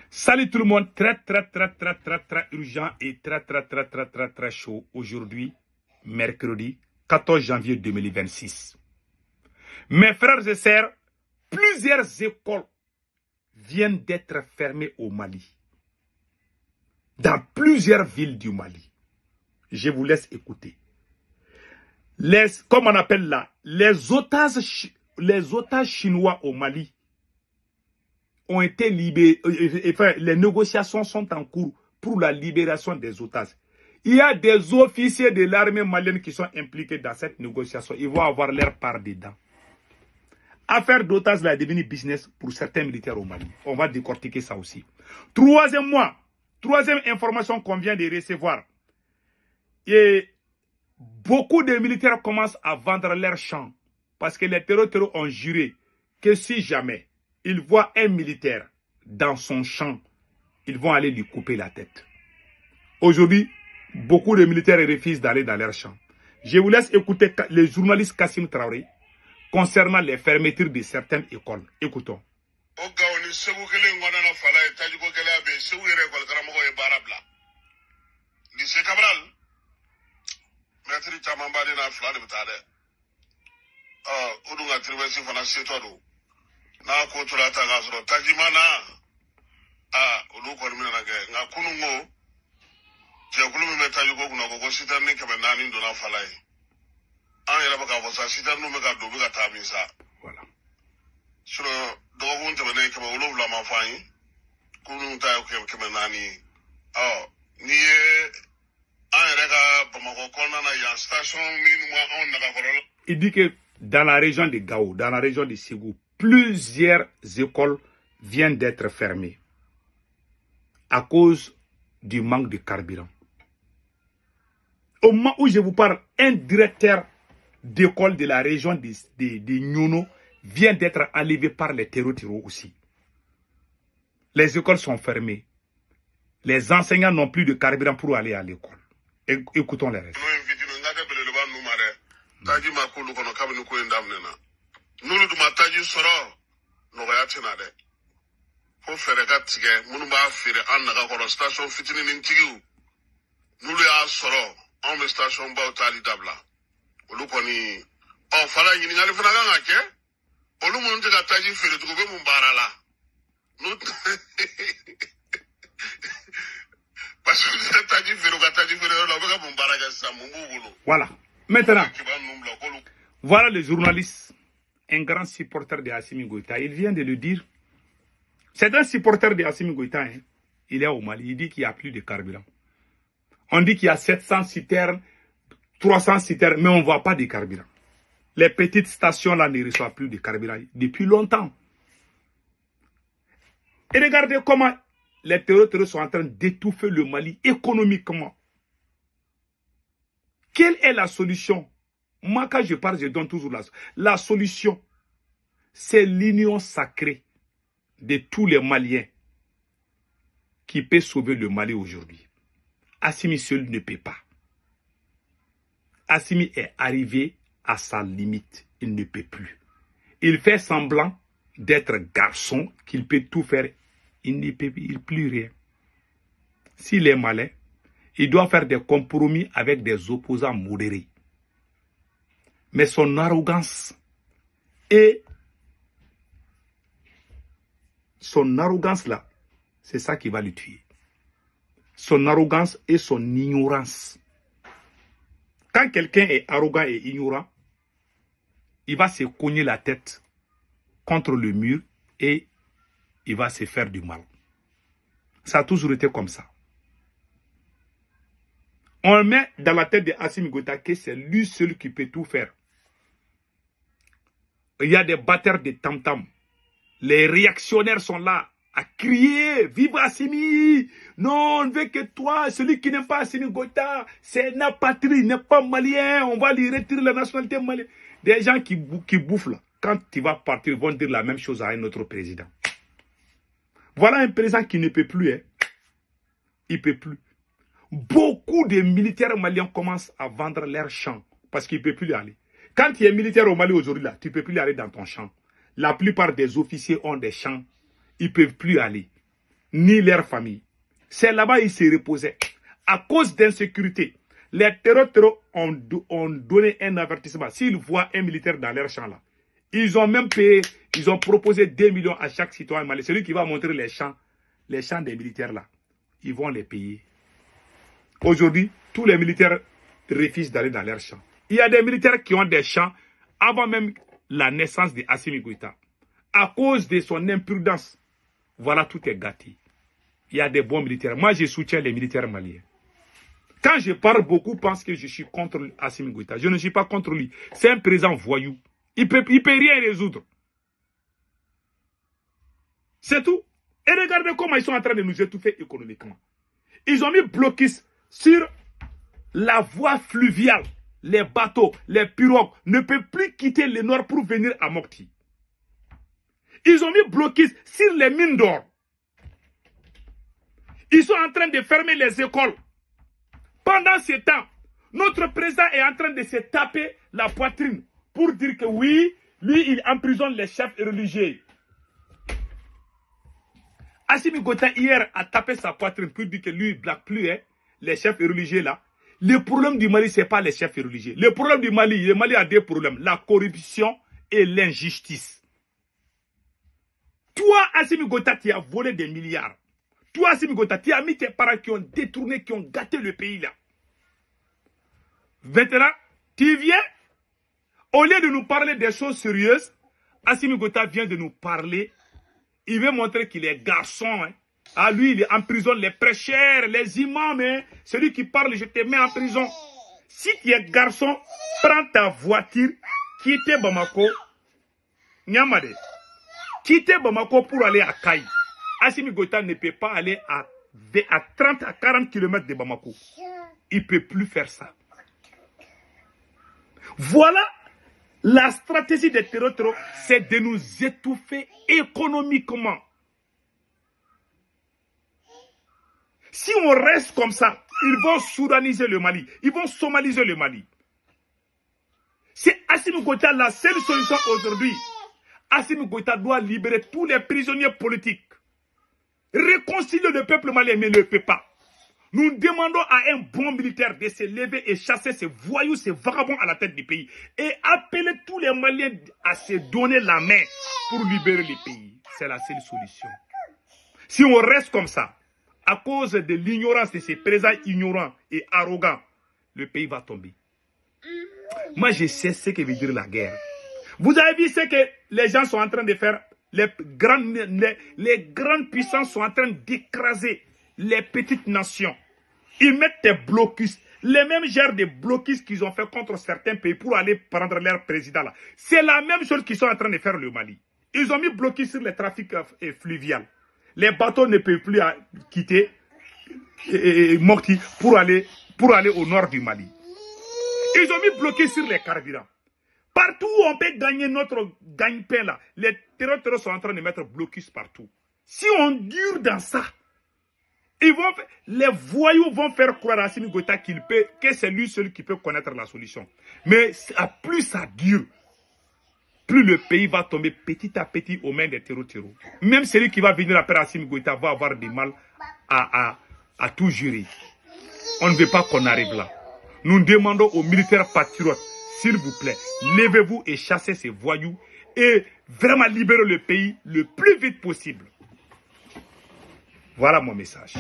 Salut tout le monde, très urgent et très chaud aujourd'hui, mercredi 14 janvier 2026. Mes frères et sœurs, plusieurs écoles viennent d'être fermées au Mali. Dans plusieurs villes du Mali. Je vous laisse écouter. Comme on appelle là, les otages chinois au Mali ont été libérés. Enfin, les négociations sont en cours pour la libération des otages. Il y a des officiers de l'armée malienne qui sont impliqués dans cette négociation. Ils vont avoir leur part dedans. Affaire d'otages est devenue business pour certains militaires au Mali. On va décortiquer ça aussi. Troisième information qu'on vient de recevoir. Et beaucoup de militaires commencent à vendre leurs champs parce que les terroristes ont juré que si jamais ils voient un militaire dans son champ, ils vont aller lui couper la tête. Aujourd'hui, beaucoup de militaires refusent d'aller dans leur champ. Je vous laisse écouter le journaliste Kassim Traoré concernant les fermetures de certaines écoles. Écoutons. Voilà. Il dit que dans la région de Gao, dans la région de Ségou, plusieurs écoles viennent d'être fermées à cause du manque de carburant. Au moment où je vous parle, un directeur d'école de la région de Nyono vient d'être enlevé par les terroristes aussi. Les écoles sont fermées. Les enseignants n'ont plus de carburant pour aller à l'école. Écoutons les restes. Voilà. Maintenant, voilà le journaliste, un grand supporter de Assimi Goïta. Il vient de le dire. C'est un supporter de Assimi Goïta. Hein. Il est au Mali. Il dit qu'il n'y a plus de carburant. On dit qu'il y a 700 citernes, 300 citernes, mais on ne voit pas de carburant. Les petites stations là ne reçoivent plus de carburant depuis longtemps. Et regardez comment les terroristes sont en train d'étouffer le Mali économiquement. Quelle est la solution? Moi, quand je parle, je donne toujours la solution. C'est l'union sacrée de tous les Maliens qui peut sauver le Mali aujourd'hui. Assimi seul ne peut pas. Assimi est arrivé à sa limite. Il ne peut plus. Il fait semblant d'être garçon, qu'il peut tout faire. Il ne peut plus rien. S'il est malin, il doit faire des compromis avec des opposants modérés. Mais son arrogance là, c'est ça qui va le tuer. Son arrogance et son ignorance. Quand quelqu'un est arrogant et ignorant, il va se cogner la tête contre le mur et il va se faire du mal. Ça a toujours été comme ça. On met dans la tête de Assimi Goïta que c'est lui seul qui peut tout faire. Il y a des batteurs de tam-tam. Les réactionnaires sont là à crier « Vive Assimi ! Non, on ne veut que toi, celui qui n'aime pas Assimi Goïta, c'est une patrie, n'est pas malien, on va lui retirer la nationalité malienne. » Des gens qui bouffent là, quand tu vas partir, ils vont dire la même chose à un autre président. Voilà un président qui ne peut plus. Hein. Il ne peut plus. Beaucoup de militaires maliens commencent à vendre leurs champs parce qu'ils ne peuvent plus y aller. Quand tu es militaire au Mali aujourd'hui, là, tu ne peux plus aller dans ton champ. La plupart des officiers ont des champs. Ils ne peuvent plus aller. ni leur famille. C'est là-bas qu'ils se reposaient. À cause d'insécurité, les terroristes ont donné un avertissement. S'ils voient un militaire dans leur champ là, ils ont même payé, ils ont proposé 2 millions à chaque citoyen malien. Celui qui va montrer les champs des militaires là, ils vont les payer. Aujourd'hui, tous les militaires refusent d'aller dans leurs champs. Il y a des militaires qui ont des champs avant même la naissance de Assimi Goïta. À cause de son imprudence, voilà, tout est gâté. Il y a des bons militaires. Moi, je soutiens les militaires maliens. Quand je parle, beaucoup pensent que je suis contre Assimi Goïta. Je ne suis pas contre lui. C'est un président voyou. Il peut rien résoudre. C'est tout. Et regardez comment ils sont en train de nous étouffer économiquement. Ils ont mis blocus sur la voie fluviale. Les bateaux, les pirogues ne peuvent plus quitter le nord pour venir à Mopti. Ils ont mis blocus sur les mines d'or. Ils sont en train de fermer les écoles. Pendant ce temps, notre président est en train de se taper la poitrine pour dire que oui, lui, il emprisonne les chefs religieux. Assimi Goïta, hier, a tapé sa poitrine pour dire que lui, il ne blague plus, hein, les chefs religieux là. Le problème du Mali, ce n'est pas les chefs religieux. Le problème du Mali, le Mali a deux problèmes. La corruption et l'injustice. Toi, Assimi Goïta, tu as volé des milliards. Toi, Assimi Goïta, tu as mis tes parents qui ont détourné, qui ont gâté le pays là. Maintenant, tu viens, au lieu de nous parler des choses sérieuses, Assimi Goïta vient de nous parler. Il veut montrer qu'il est garçon. Hein. Ah, lui, il emprisonne les prêcheurs, les imams. Hein. Celui qui parle, je te mets en prison. Si tu es garçon, prends ta voiture, quitte Bamako. Nyamade. Quitte Bamako pour aller à Kaï. Assimi Goïta ne peut pas aller à 30 à 40 km de Bamako. Il ne peut plus faire ça. Voilà la stratégie des terroristes, c'est de nous étouffer économiquement. Si on reste comme ça, ils vont soudaniser le Mali. Ils vont somaliser le Mali. C'est Assimi Goïta la seule solution aujourd'hui. Assimi Goïta doit libérer tous les prisonniers politiques. Réconcilier le peuple malien, mais ne le peut pas. Nous demandons à un bon militaire de se lever et chasser ces voyous, ces vagabonds à la tête du pays. Et appeler tous les Maliens à se donner la main pour libérer le pays. C'est la seule solution. Si on reste comme ça, à cause de l'ignorance de ces présidents ignorants et arrogants, le pays va tomber. Moi, je sais ce que veut dire la guerre. Vous avez vu ce que les gens sont en train de faire. Les grandes puissances sont en train d'écraser les petites nations. Ils mettent des blocus. Les mêmes genres de blocus qu'ils ont fait contre certains pays pour aller prendre leur président là. C'est la même chose qu'ils sont en train de faire le Mali. Ils ont mis blocus sur les trafics fluviaux. Les bateaux ne peuvent plus quitter Mopti pour aller au nord du Mali. Ils ont mis blocus sur les carburants. Partout où on peut gagner notre gagne-pain là, les terroristes sont en train de mettre blocus partout. Si on dure dans ça, les voyous vont faire croire à Assimi Goïta que c'est lui seul qui peut connaître la solution. Mais plus ça dure, plus le pays va tomber petit à petit aux mains des terroristes. Même celui qui va venir après Assimi Goïta va avoir du mal à tout gérer. On ne veut pas qu'on arrive là. Nous demandons aux militaires patriotes, s'il vous plaît, levez-vous et chassez ces voyous et vraiment libérez le pays le plus vite possible. Voilà mon message.